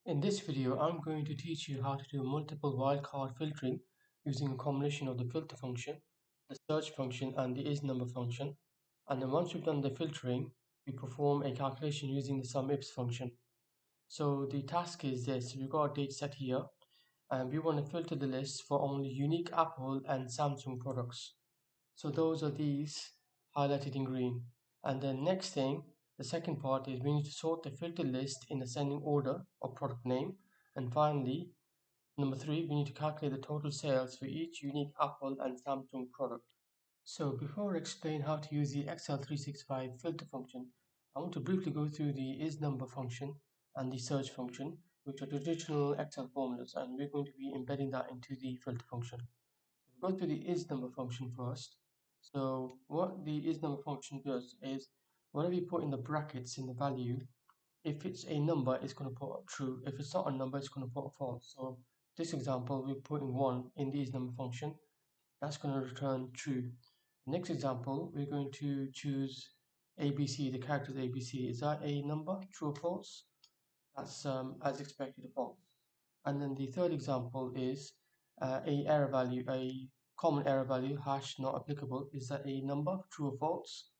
In this video, I'm going to teach you how to do multiple wildcard filtering using a combination of the filter function, the search function, and the ISNUMBER function. And then once we've done the filtering, we perform a calculation using the SUMIFS function. So the task is this: we've got a date set here, and we want to filter the list for only unique Apple and Samsung products. So those are these highlighted in green. And then next thing, the second part is we need to sort the filter list in ascending order of product name. And finally, number 3, we need to calculate the total sales for each unique Apple and Samsung product. So before I explain how to use the Excel 365 filter function, I want to briefly go through the ISNUMBER function and the search function, which are traditional Excel formulas, and we're going to be embedding that into the filter function. Go to the ISNUMBER function first. So what the ISNUMBER function does is whenever you put in the brackets in the value, if it's a number, it's going to put true. If it's not a number, it's going to put false. So this example, we're putting 1 in the ISNUMBER function. That's going to return true. Next example, we're going to choose ABC, the characters ABC. Is that a number, true or false? That's as expected, false. And then the third example is a error value, a common error value, hash not applicable. Is that a number, true or false?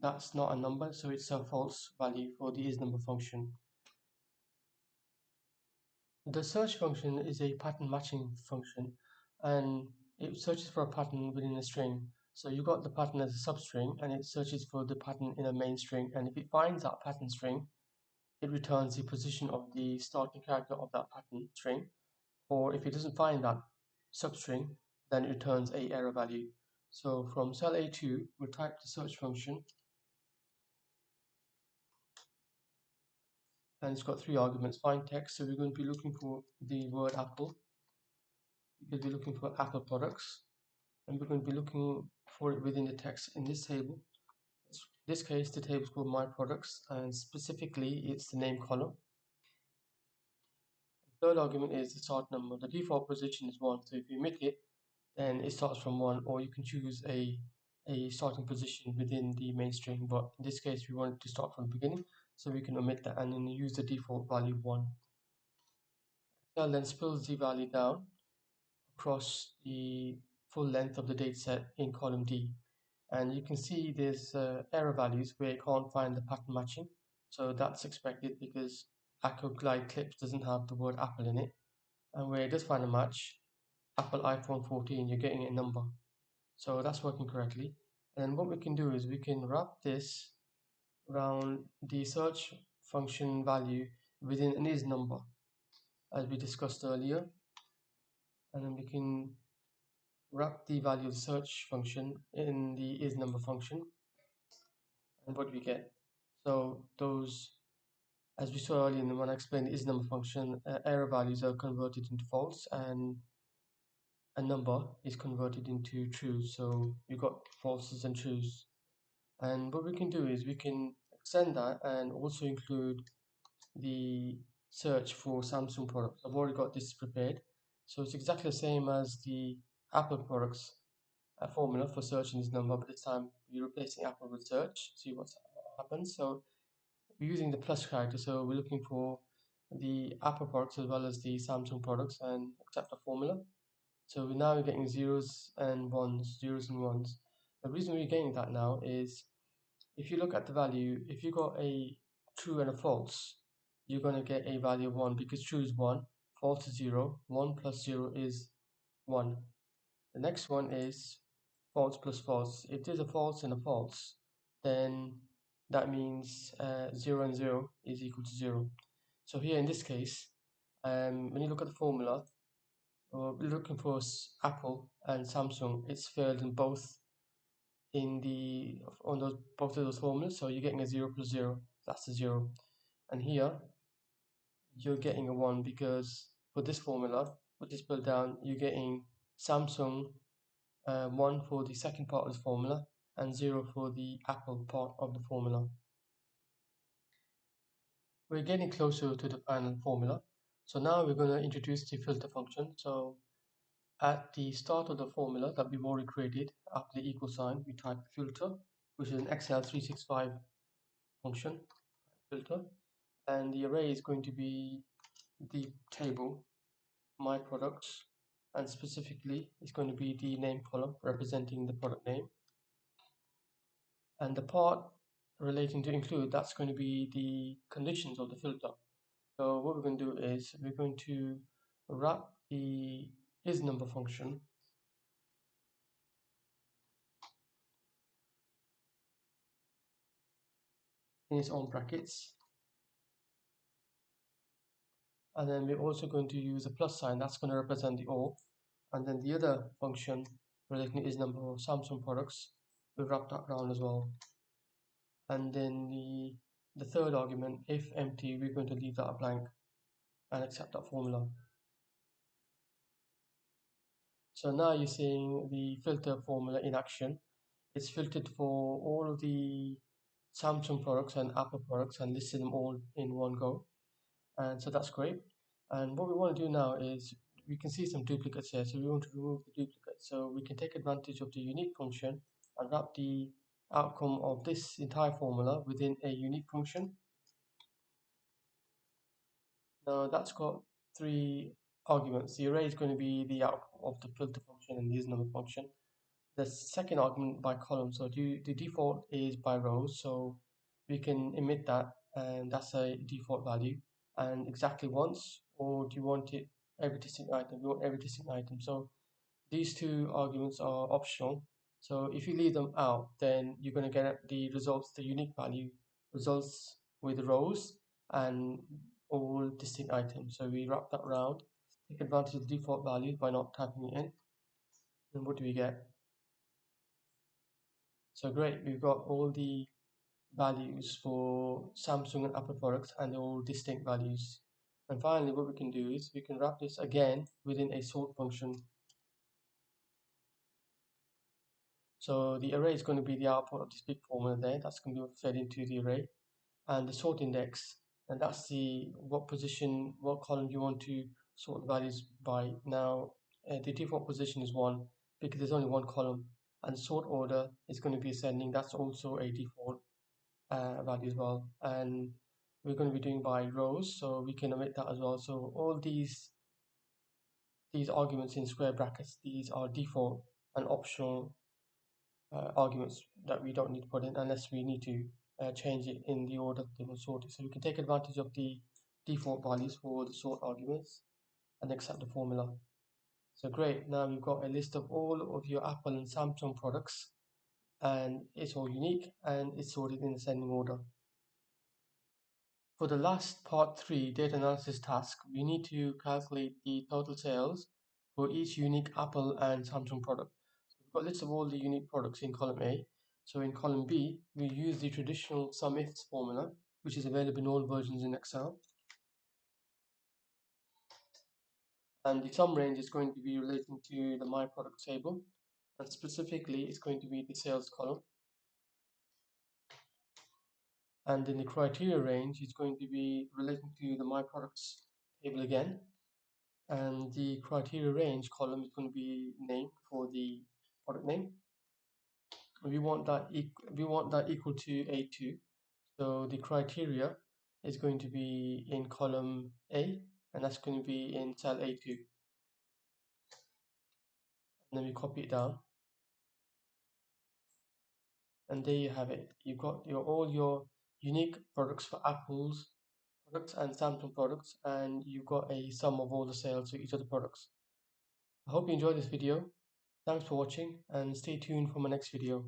That's not a number, so it's a false value for the ISNUMBER function. The search function is a pattern matching function, and it searches for a pattern within a string. So you got the pattern as a substring, and it searches for the pattern in a main string, and if it finds that pattern string, it returns the position of the starting character of that pattern string. Or if it doesn't find that substring, then it returns a error value. So from cell A2, we'll type the search function, and it's got 3 arguments. Find text, so we're going to be looking for the word apple, because we're looking for Apple products, and we're going to be looking for it within the text in this table. In this case, the table is called my products, and specifically it's the name column. The third argument is the start number. The default position is 1, so if you omit it, then it starts from 1, or you can choose a starting position within the main string, but in this case we want it to start from the beginning, so we can omit that and then use the default value 1. Excel then spills the value down across the full length of the dataset in column D, and you can see there's error values where it can't find the pattern matching, so that's expected because Apple Glide Clips doesn't have the word Apple in it, and where it does find a match, Apple iPhone 14, you're getting a number. So that's working correctly. And what we can do is we can wrap this around the search function value within an ISNUMBER, as we discussed earlier. And then we can wrap the value of the search function in the ISNUMBER function. And what do we get? So those, as we saw earlier when I explained the ISNUMBER function, error values are converted into false, and a number is converted into true. So you got falses and trues. And what we can do is we can extend that and also include the search for Samsung products. I've already got this prepared, so it's exactly the same as the Apple products formula for searching this number, but this time we're replacing Apple with search. See what happens. So we're using the plus character, so we're looking for the Apple products as well as the Samsung products and accept the formula. So now we're getting zeros and ones. The reason we're getting that now is if you look at the value, if you got a true and a false, you're going to get a value of 1 because true is 1, false is 0, 1 plus 0 is 1. The next one is false plus false. If there's a false and a false, then that means 0 and 0 is equal to 0. So here in this case, when you look at the formula, we're looking for Apple and Samsung. It's failed in both both of those formulas, so you're getting a 0 plus 0, that's a 0. And here you're getting a 1 because for this formula, which is built down, you're getting Samsung 1 for the second part of the formula and 0 for the Apple part of the formula. We're getting closer to the final formula, so now we're going to introduce the filter function. So at the start of the formula that we've already created, after the equal sign, we type filter, which is an Excel 365 function, filter. and the array is going to be the table my products, and specifically it's going to be the name column representing the product name, and the part relating to include, that's going to be the conditions of the filter. So what we're going to do is we're going to wrap the ISNUMBER function in its own brackets, and then we're also going to use a plus sign that's going to represent the or, and then the other function relating to ISNUMBER of Samsung products, we wrap that around as well. And then the third argument, if empty, we're going to leave that blank and accept that formula. So now you're seeing the filter formula in action. It's filtered for all of the Samsung products and Apple products and listed them all in one go. And so that's great. And what we want to do now is we can see some duplicates here. So we want to remove the duplicates. So we can take advantage of the unique function and wrap the outcome of this entire formula within a unique function. Now that's got three arguments. The array is going to be the output of the filter function and the ISNUMBER function. The second argument by column, so the default is by rows, so we can emit that, and that's a default value, and exactly once, or do you want it every distinct item? We want every distinct item. So these two arguments are optional. So if you leave them out, then you're going to get the results, the unique value results with rows and all distinct items. So we wrap that around, take advantage of the default value by not typing it in. And what do we get? So great, we've got all the values for Samsung and Apple products, and they're all distinct values. And finally, what we can do is we can wrap this again within a sort function. So the array is going to be the output of this big formula there. That's going to be fed into the array, and the sort index, and that's the what position, what column you want to sort the values by. Now, the default position is 1 because there's only one column, and sort order is going to be ascending. That's also a default value as well, and we're going to be doing by rows, so we can omit that as well. So all these arguments in square brackets, these are default and optional arguments that we don't need to put in unless we need to change it in the order they were sorted. So we can take advantage of the default values for the sort arguments and accept the formula. So great, now we've got a list of all of your Apple and Samsung products, and it's all unique and it's sorted in ascending order. For the last part 3 data analysis task, we need to calculate the total sales for each unique Apple and Samsung product. So we've got a list of all the unique products in column A. So in column B, we use the traditional SUMIFS formula, which is available in all versions in Excel. And the sum range is going to be relating to the My Product table. And specifically, it's going to be the sales column. And then the criteria range is going to be relating to the My Products table again. And the criteria range column is going to be name for the product name. We want that equal to A2. So the criteria is going to be in column A, and that's going to be in cell A2. And then we copy it down, and there you have it. You've got all your unique products for Apple's products and Samsung products, and you've got a sum of all the sales for each of the products. I hope you enjoyed this video. Thanks for watching, and stay tuned for my next video.